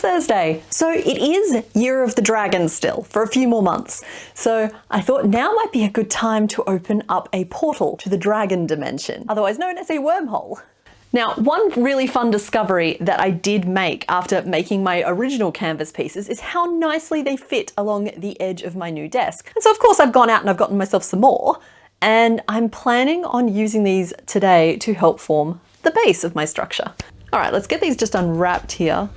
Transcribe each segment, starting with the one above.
Thursday. So it is Year of the Dragon still for a few more months. So I thought now might be a good time to open up a portal to the dragon dimension, otherwise known as a wormhole. Now, one really fun discovery that I did make after making my original canvas pieces is how nicely they fit along the edge of my new desk. And so of course I've gone out and I've gotten myself some more, and I'm planning on using these today to help form the base of my structure. All right, let's get these just unwrapped here.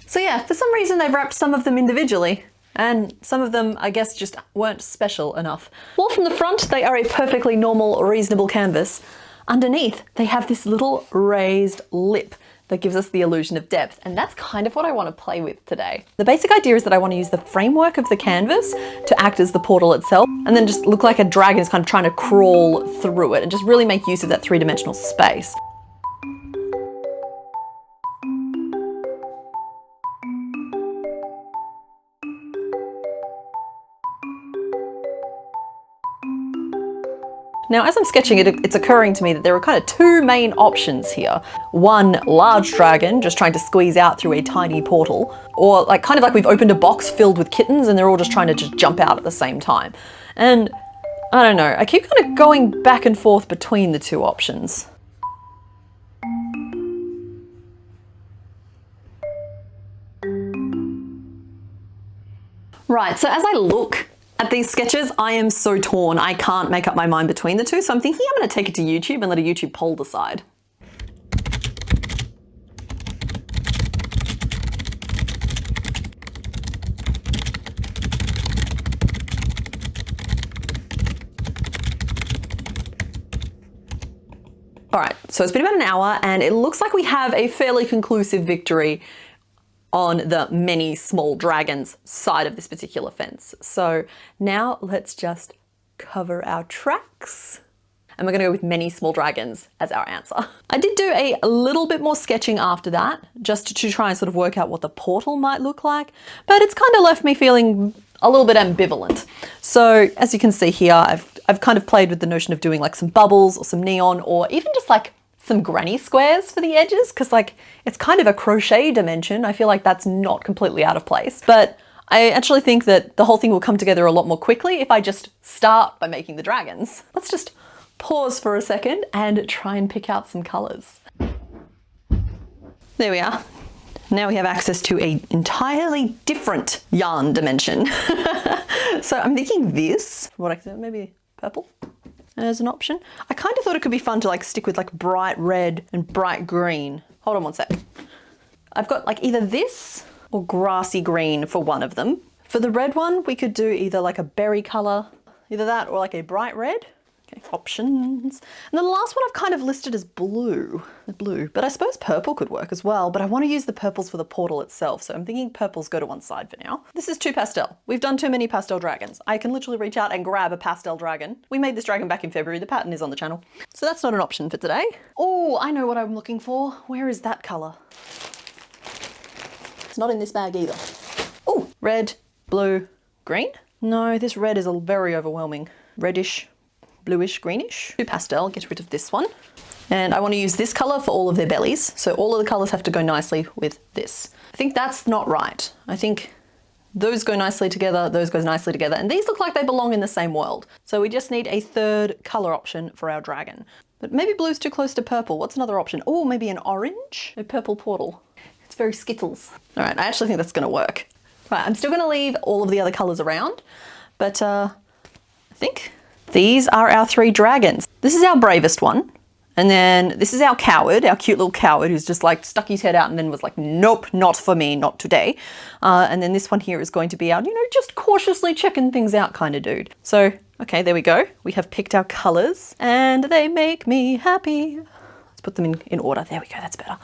So yeah, for some reason they've wrapped some of them individually, and some of them, I guess, just weren't special enough. Well, from the front, they are a perfectly normal, reasonable canvas. Underneath, they have this little raised lip that gives us the illusion of depth, and that's kind of what I want to play with today. The basic idea is that I want to use the framework of the canvas to act as the portal itself, and then just look like a dragon is kind of trying to crawl through it and just really make use of that three-dimensional space. Now, as I'm sketching it, it's occurring to me that there are kind of two main options here. One large dragon just trying to squeeze out through a tiny portal, or kind of like we've opened a box filled with kittens and they're all just trying to just jump out at the same time. And I don't know, I keep kind of going back and forth between the two options. Right, so as I look at these sketches, I am so torn. I can't make up my mind between the two, so I'm thinking I'm going to take it to YouTube and let a YouTube poll decide. All right, so it's been about an hour and it looks like we have a fairly conclusive victory on the many small dragons side of this particular fence. So now let's just cover our tracks. And we're gonna go with many small dragons as our answer. I did do a little bit more sketching after that, just to try and sort of work out what the portal might look like, but it's kind of left me feeling a little bit ambivalent. So as you can see here, I've kind of played with the notion of doing like some bubbles or some neon, or even just like some granny squares for the edges, because it's kind of a crochet dimension. I feel like that's not completely out of place, but I actually think that the whole thing will come together a lot more quickly if I just start by making the dragons. Let's just pause for a second and try and pick out some colors. There we are. Now we have access to an entirely different yarn dimension. So I'm thinking this, what I can say, maybe purple as an option. I kind of thought it could be fun to stick with bright red and bright green. Hold on one sec. I've got either this or grassy green for one of them. For the red one, we could do either a berry color, either that or a bright red. Okay, options. And then the last one I've kind of listed as blue, but I suppose purple could work as well, but I want to use the purples for the portal itself, so I'm thinking purples go to one side for now. This is too pastel. We've done too many pastel dragons. I can literally reach out and grab a pastel dragon. We made this dragon back in February. The pattern is on the channel. So that's not an option for today. Oh, I know what I'm looking for. Where is that color? It's not in this bag either. Oh, red, blue, green? No, this red is very overwhelming. Reddish, bluish, greenish. Too pastel, get rid of this one. And I want to use this color for all of their bellies. So all of the colors have to go nicely with this. I think that's not right. I think those go nicely together, those go nicely together, and these look like they belong in the same world. So we just need a third color option for our dragon. But maybe blue's too close to purple. What's another option? Oh, maybe an orange? A purple portal. It's very Skittles. All right, I actually think that's gonna work. Right, I'm still gonna leave all of the other colors around, but I think these are our three dragons. This is our bravest one. And then this is our coward, our cute little coward who's just stuck his head out and then was like, nope, not for me, not today. And then this one here is going to be our, just cautiously checking things out kind of dude. So, okay, there we go. We have picked our colors and they make me happy. Let's put them in order. There we go, that's better.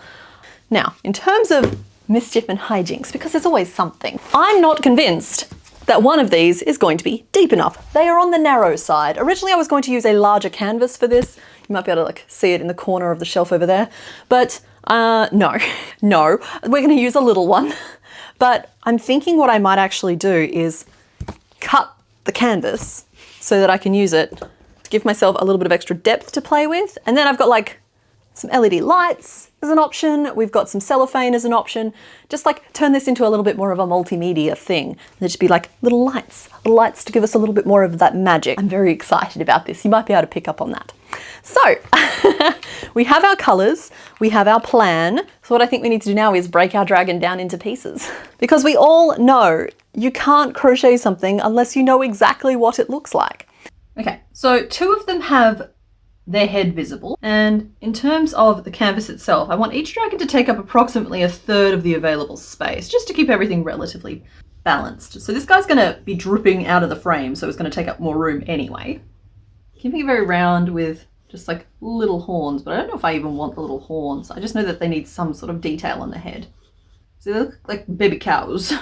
Now, in terms of mischief and hijinks, because there's always something, I'm not convinced that one of these is going to be deep enough. They are on the narrow side. Originally, I was going to use a larger canvas for this. You might be able to see it in the corner of the shelf over there. But no, we're gonna use a little one. But I'm thinking what I might actually do is cut the canvas so that I can use it to give myself a little bit of extra depth to play with. And then I've got Some LED lights as an option. We've got some cellophane as an option. Just like turn this into a little bit more of a multimedia thing. There'd just be like little lights to give us a little bit more of that magic. I'm very excited about this. You might be able to pick up on that. So we have our colors, we have our plan. So what I think we need to do now is break our dragon down into pieces. Because we all know you can't crochet something unless you know exactly what it looks like. Okay, so 2 of them have their head visible. And in terms of the canvas itself, I want each dragon to take up approximately 1/3 of the available space, just to keep everything relatively balanced. So this guy's gonna be dripping out of the frame, so it's gonna take up more room anyway. Keeping it very round with just like little horns, but I don't know if I even want the little horns. I just know that they need some sort of detail on the head. So they look like baby cows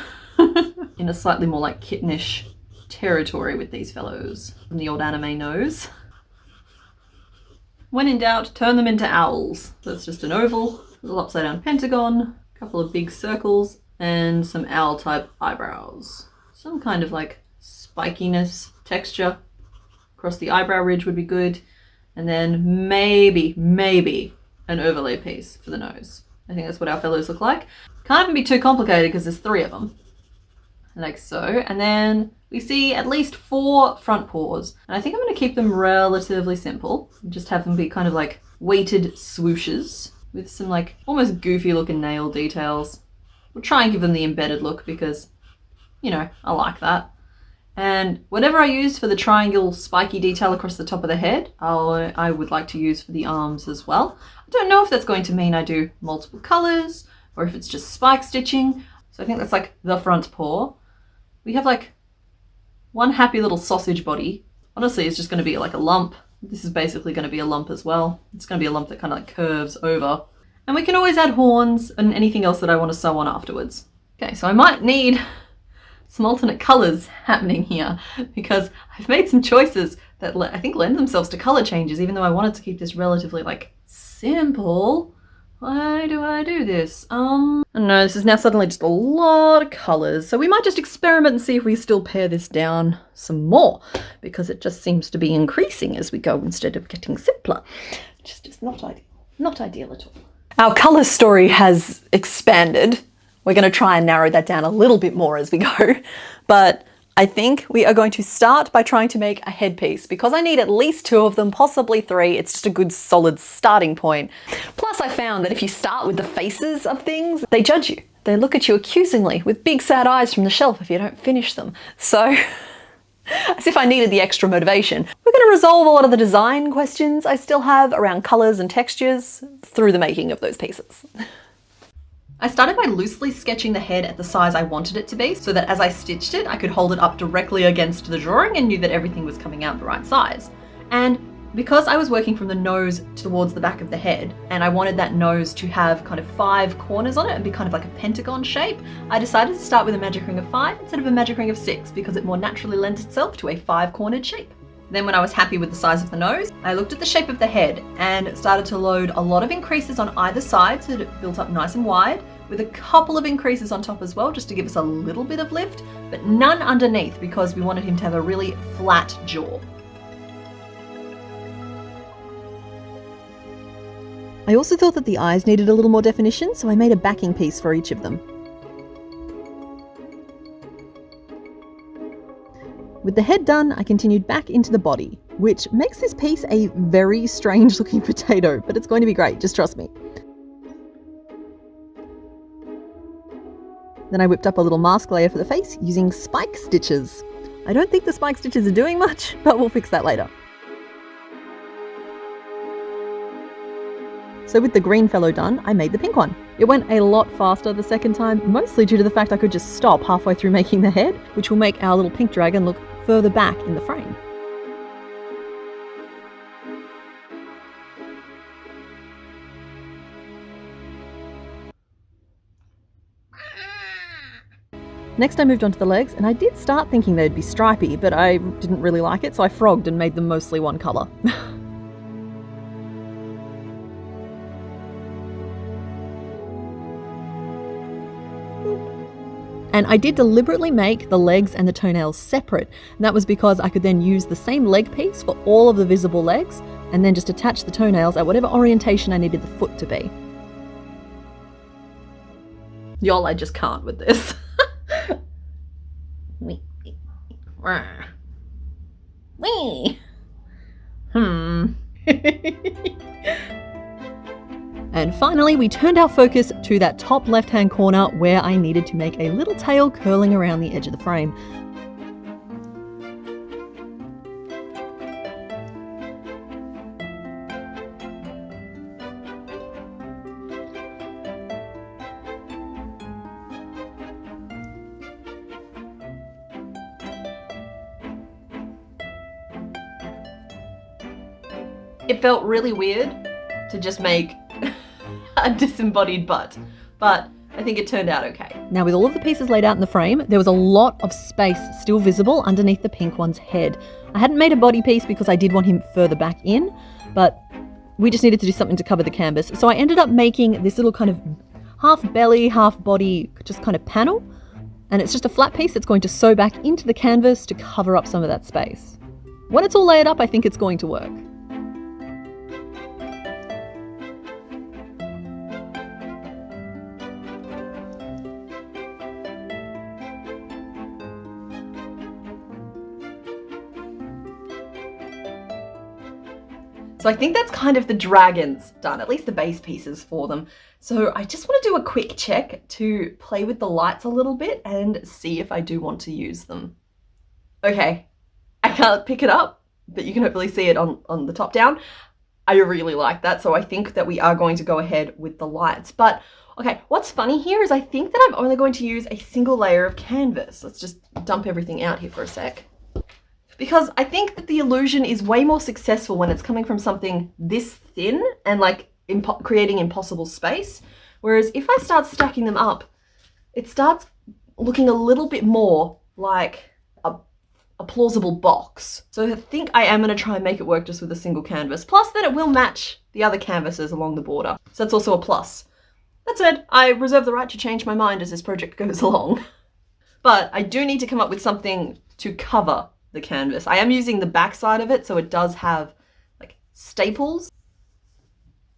in a slightly more like kittenish territory with these fellows from the old anime nose. When in doubt, turn them into owls. So it's just an oval, a little upside down pentagon, a couple of big circles, and some owl type eyebrows. Some kind of like spikiness texture across the eyebrow ridge would be good. And then maybe an overlay piece for the nose. I think that's what our fellows look like. Can't even be too complicated because there's 3 of them. Like so. And then we see at least 4 front paws. And I think I'm going to keep them relatively simple. Just have them be kind of like weighted swooshes with some like almost goofy looking nail details. We'll try and give them the embedded look because, you know, I like that. And whatever I use for the triangle spiky detail across the top of the head, I would like to use for the arms as well. I don't know if that's going to mean I do multiple colors or if it's just spike stitching. So I think that's like the front paw. We have like one happy little sausage body. Honestly, it's just going to be like a lump. This is basically going to be a lump as well. It's going to be a lump that kind of like curves over. And we can always add horns and anything else that I want to sew on afterwards. Okay, so I might need some alternate colors happening here because I've made some choices that I think lend themselves to color changes, even though I wanted to keep this relatively like simple. Why do I do this? I don't know, this is now suddenly just a lot of colors. So we might just experiment and see if we still pare this down some more because it just seems to be increasing as we go instead of getting simpler, which is just not ideal. Not ideal at all. Our color story has expanded. We're going to try and narrow that down a little bit more as we go, but I think we are going to start by trying to make a headpiece because I need at least 2 of them, possibly 3. It's just a good solid starting point. Plus I found that if you start with the faces of things, they judge you. They look at you accusingly with big sad eyes from the shelf if you don't finish them. So as if I needed the extra motivation. We're going to resolve a lot of the design questions I still have around colors and textures through the making of those pieces. I started by loosely sketching the head at the size I wanted it to be so that as I stitched it, I could hold it up directly against the drawing and knew that everything was coming out the right size. And because I was working from the nose towards the back of the head and I wanted that nose to have kind of 5 corners on it and be kind of like a pentagon shape, I decided to start with a magic ring of 5 instead of a magic ring of 6 because it more naturally lent itself to a 5-cornered shape. Then when I was happy with the size of the nose, I looked at the shape of the head and started to load a lot of increases on either side so that it built up nice and wide, with a couple of increases on top as well just to give us a little bit of lift, but none underneath because we wanted him to have a really flat jaw. I also thought that the eyes needed a little more definition, so I made a backing piece for each of them. With the head done, I continued back into the body, which makes this piece a very strange looking potato, but it's going to be great, just trust me. Then I whipped up a little mask layer for the face using spike stitches. I don't think the spike stitches are doing much, but we'll fix that later. So with the green fellow done, I made the pink one. It went a lot faster the second time, mostly due to the fact I could just stop halfway through making the head, which will make our little pink dragon look further back in the frame. Next I moved on to the legs, and I did start thinking they'd be stripy, but I didn't really like it, so I frogged and made them mostly one colour. And I did deliberately make the legs and the toenails separate, and that was because I could then use the same leg piece for all of the visible legs, and then just attach the toenails at whatever orientation I needed the foot to be. Y'all, I just can't with this. And finally, we turned our focus to that top left-hand corner where I needed to make a little tail curling around the edge of the frame. It felt really weird to just make a disembodied butt, but I think it turned out okay. Now, with all of the pieces laid out in the frame, there was a lot of space still visible underneath the pink one's head. I hadn't made a body piece because I did want him further back in, but we just needed to do something to cover the canvas. So I ended up making this little kind of half belly, half body, just kind of panel. And it's just a flat piece that's going to sew back into the canvas to cover up some of that space. When it's all layered up, I think it's going to work. So I think that's kind of the dragons done, at least the base pieces for them. So I just want to do a quick check to play with the lights a little bit and see if I do want to use them. Okay, I can't pick it up, but you can hopefully see it on the top down. I really like that, so I think that we are going to go ahead with the lights. But okay, what's funny here is I think that I'm only going to use a single layer of canvas. Let's just dump everything out here for a sec. Because I think that the illusion is way more successful when it's coming from something this thin and like creating impossible space. Whereas if I start stacking them up, it starts looking a little bit more like a plausible box. So I think I am going to try and make it work just with a single canvas. Plus that it will match the other canvases along the border. So that's also a plus. That said, I reserve the right to change my mind as this project goes along. But I do need to come up with something to cover the canvas. I am using the back side of it, so it does have like staples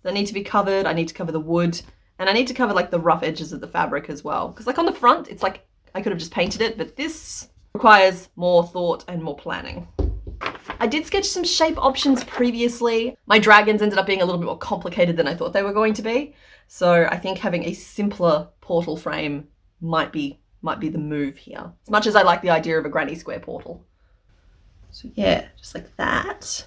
that need to be covered. I need to cover the wood, and I need to cover like the rough edges of the fabric as well. Because like on the front, it's like I could have just painted it, but this requires more thought and more planning. I did sketch some shape options previously. My dragons ended up being a little bit more complicated than I thought they were going to be. So I think having a simpler portal frame might be the move here. As much as I like the idea of a granny square portal. So yeah, just like that.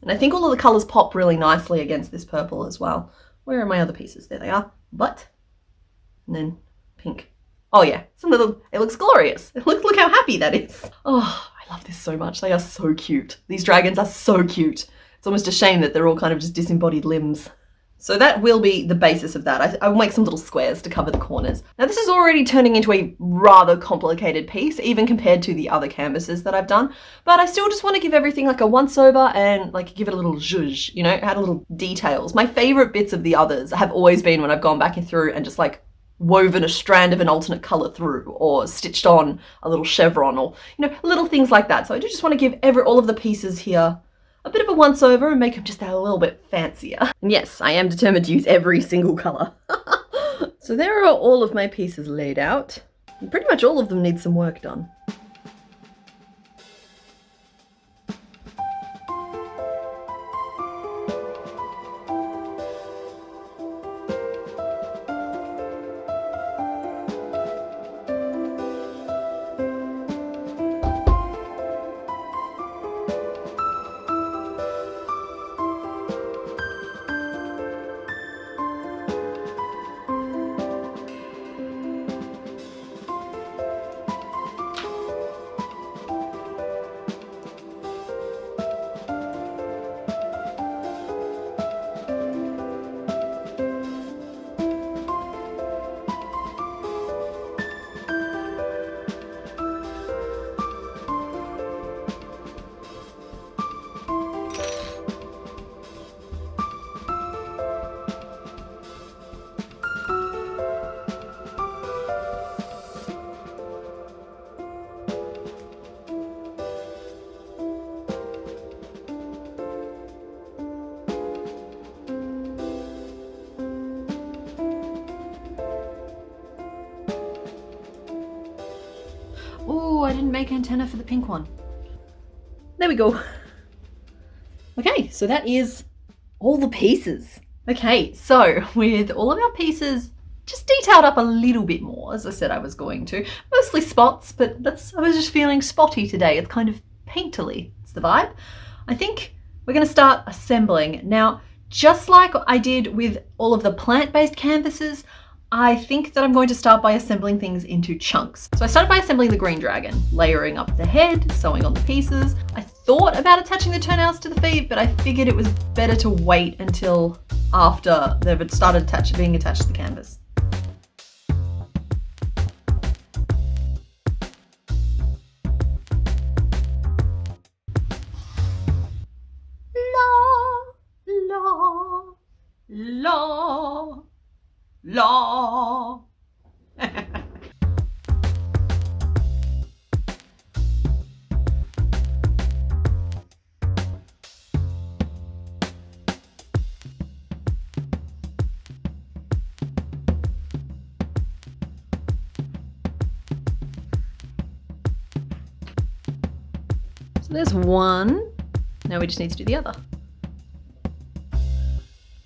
And I think all of the colors pop really nicely against this purple as well. Where are my other pieces? There they are. But, and then pink. Oh yeah, it looks glorious. Look how happy that is. Oh, I love this so much. They are so cute. These dragons are so cute. It's almost a shame that they're all kind of just disembodied limbs. So that will be the basis of that. I will make some little squares to cover the corners. Now this is already turning into a rather complicated piece, even compared to the other canvases that I've done. But I still just want to give everything like a once over and like give it a little zhuzh, you know, add a little details. My favorite bits of the others have always been when I've gone back through and just like woven a strand of an alternate color through or stitched on a little chevron or, you know, little things like that. So I do just want to give all of the pieces here a bit of a once over and make them just a little bit fancier. And yes, I am determined to use every single color. So there are all of my pieces laid out. And pretty much all of them need some work done. make antenna for the pink one. There we go. Okay, so that is all the pieces. Okay, so with all of our pieces just detailed up a little bit more, as I said I was going to. Mostly spots, but I was just feeling spotty today. It's kind of painterly, it's the vibe. I think we're gonna start assembling. Now, just like I did with all of the plant-based canvases, I think that I'm going to start by assembling things into chunks. So I started by assembling the green dragon, layering up the head, sewing on the pieces. I thought about attaching the toenails to the feet, but I figured it was better to wait until after they've started being attached to the canvas. La, la. So there's one. Now we just need to do the other.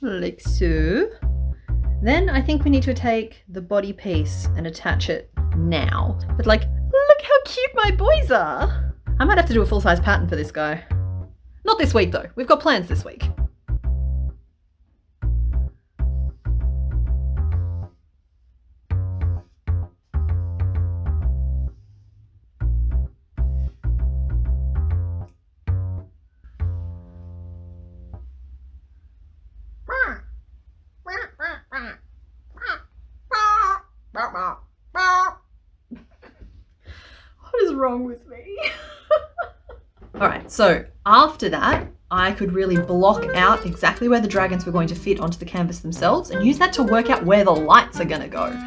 Like so. Then I think we need to take the body piece and attach it now. But like, look how cute my boys are. I might have to do a full-size pattern for this guy. Not this week though, we've got plans this week. What is wrong with me? All right, so after that, I could really block out exactly where the dragons were going to fit onto the canvas themselves and use that to work out where the lights are gonna go.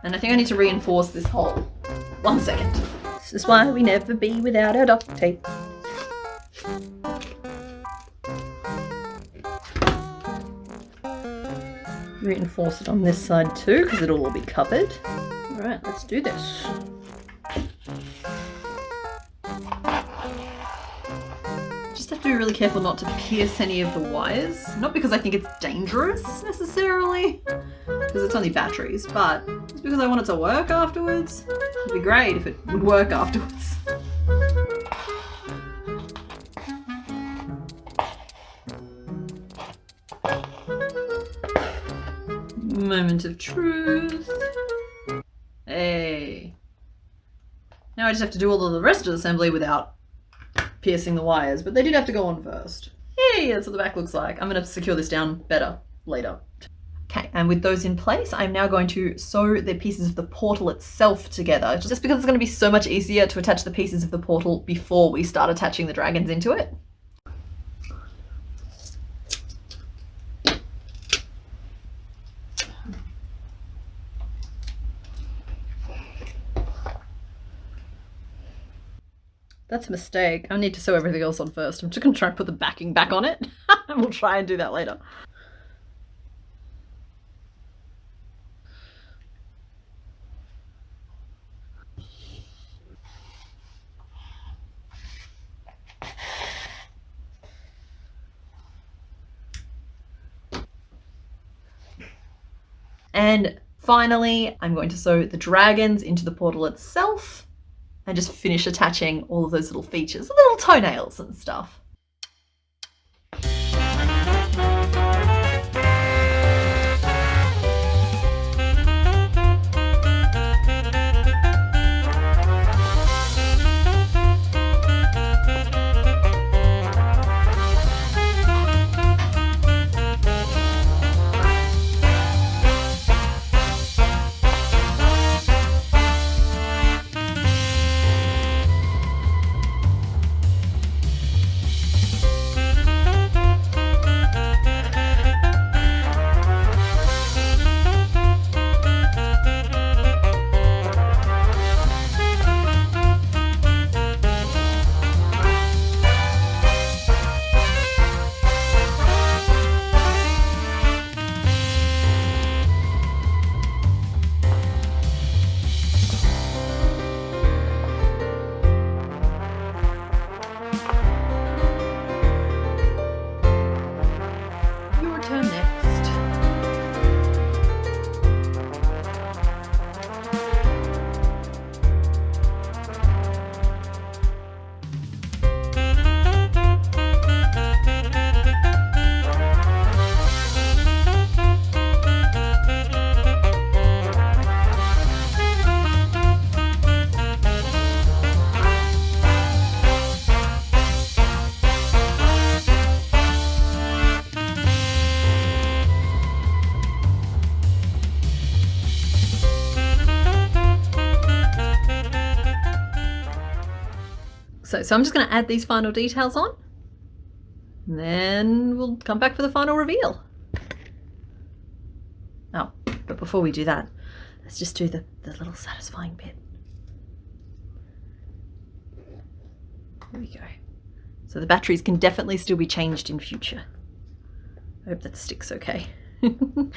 And I think I need to reinforce this hole. 1 second. This is why we never be without our duct tape. Reinforce it on this side too, because it'll all be covered. All right, let's do this. Just have to be really careful not to pierce any of the wires. Not because I think it's dangerous necessarily, because it's only batteries, but it's because I want it to work afterwards. It'd be great if it would work afterwards. Moment of truth. Hey. Now I just have to do all of the rest of the assembly without piercing the wires, but they did have to go on first. Hey, that's what the back looks like. I'm going to secure this down better later. Okay, and with those in place, I'm now going to sew the pieces of the portal itself together, just because it's going to be so much easier to attach the pieces of the portal before we start attaching the dragons into it. That's a mistake. I need to sew everything else on first. I'm just going to try and put the backing back on it. And we'll try and do that later. And finally, I'm going to sew the dragons into the portal itself and just finish attaching all of those little features, little toenails and stuff. So I'm just going to add these final details on, and then we'll come back for the final reveal. Oh, but before we do that, let's just do the little satisfying bit. There we go. So the batteries can definitely still be changed in future. I hope that sticks okay. All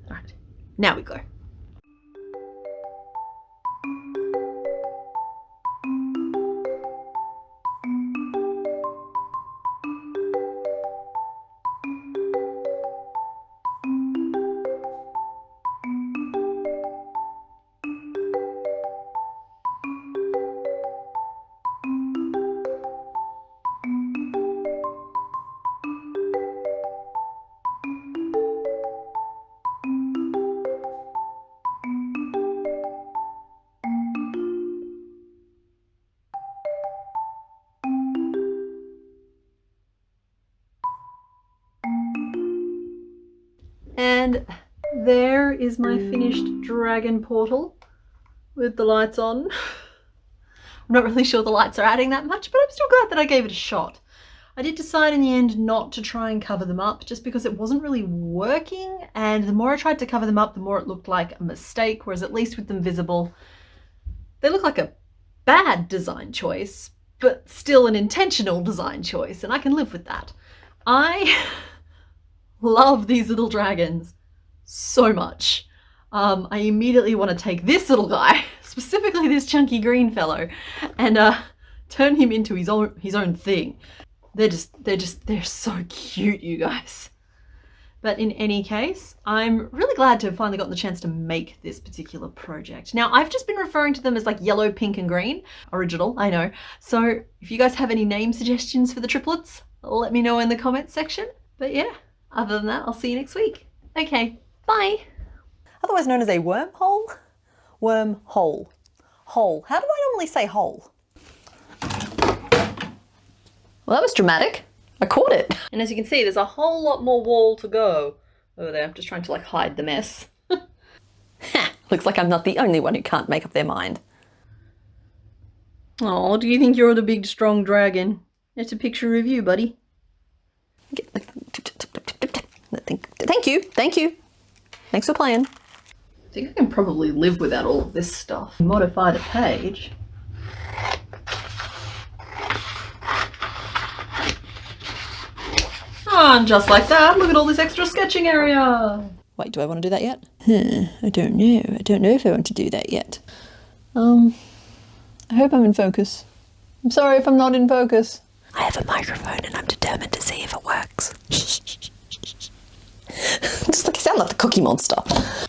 right, now we go. And there is my finished dragon portal with the lights on. I'm not really sure the lights are adding that much, but I'm still glad that I gave it a shot. I did decide in the end not to try and cover them up just because it wasn't really working, and the more I tried to cover them up, the more it looked like a mistake, whereas at least with them visible, they look like a bad design choice, but still an intentional design choice, and I can live with that. I love these little dragons so much. I immediately want to take this little guy, specifically this chunky green fellow, and turn him into his own thing. They're so cute, you guys. But in any case, I'm really glad to have finally gotten the chance to make this particular project. Now, I've just been referring to them as like yellow, pink, and green. Original, I know. So if you guys have any name suggestions for the triplets, let me know in the comments section. But yeah, other than that, I'll see you next week. Okay, bye. Otherwise known as a wormhole? Wormhole. Hole. How do I normally say hole? Well, that was dramatic. I caught it. And as you can see, there's a whole lot more wall to go over there. I'm just trying to like hide the mess. Ha! Looks like I'm not the only one who can't make up their mind. Oh, do you think you're the big strong dragon? It's a picture of you, buddy. Thank you. Thank you. Thanks for playing. I think I can probably live without all of this stuff. Modify the page. Oh, and just like that, look at all this extra sketching area. Wait, do I want to do that yet? I don't know. I don't know if I want to do that yet. I hope I'm in focus. I'm sorry if I'm not in focus. I have a microphone and I'm determined to see if it works. Just like you sound like the Cookie Monster.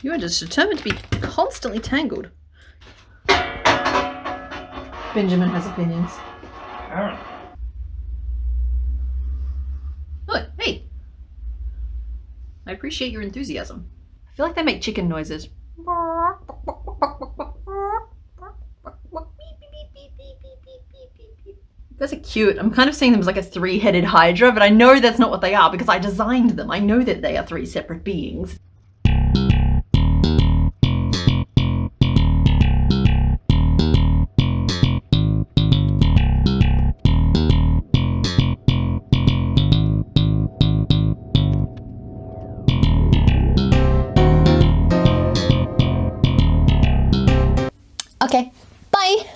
You are just determined to be constantly tangled. Benjamin has opinions. Oh, hey! I appreciate your enthusiasm. I feel like they make chicken noises. You guys are cute. I'm kind of seeing them as like a three-headed hydra, but I know that's not what they are because I designed them. I know that they are three separate beings. Okay, bye!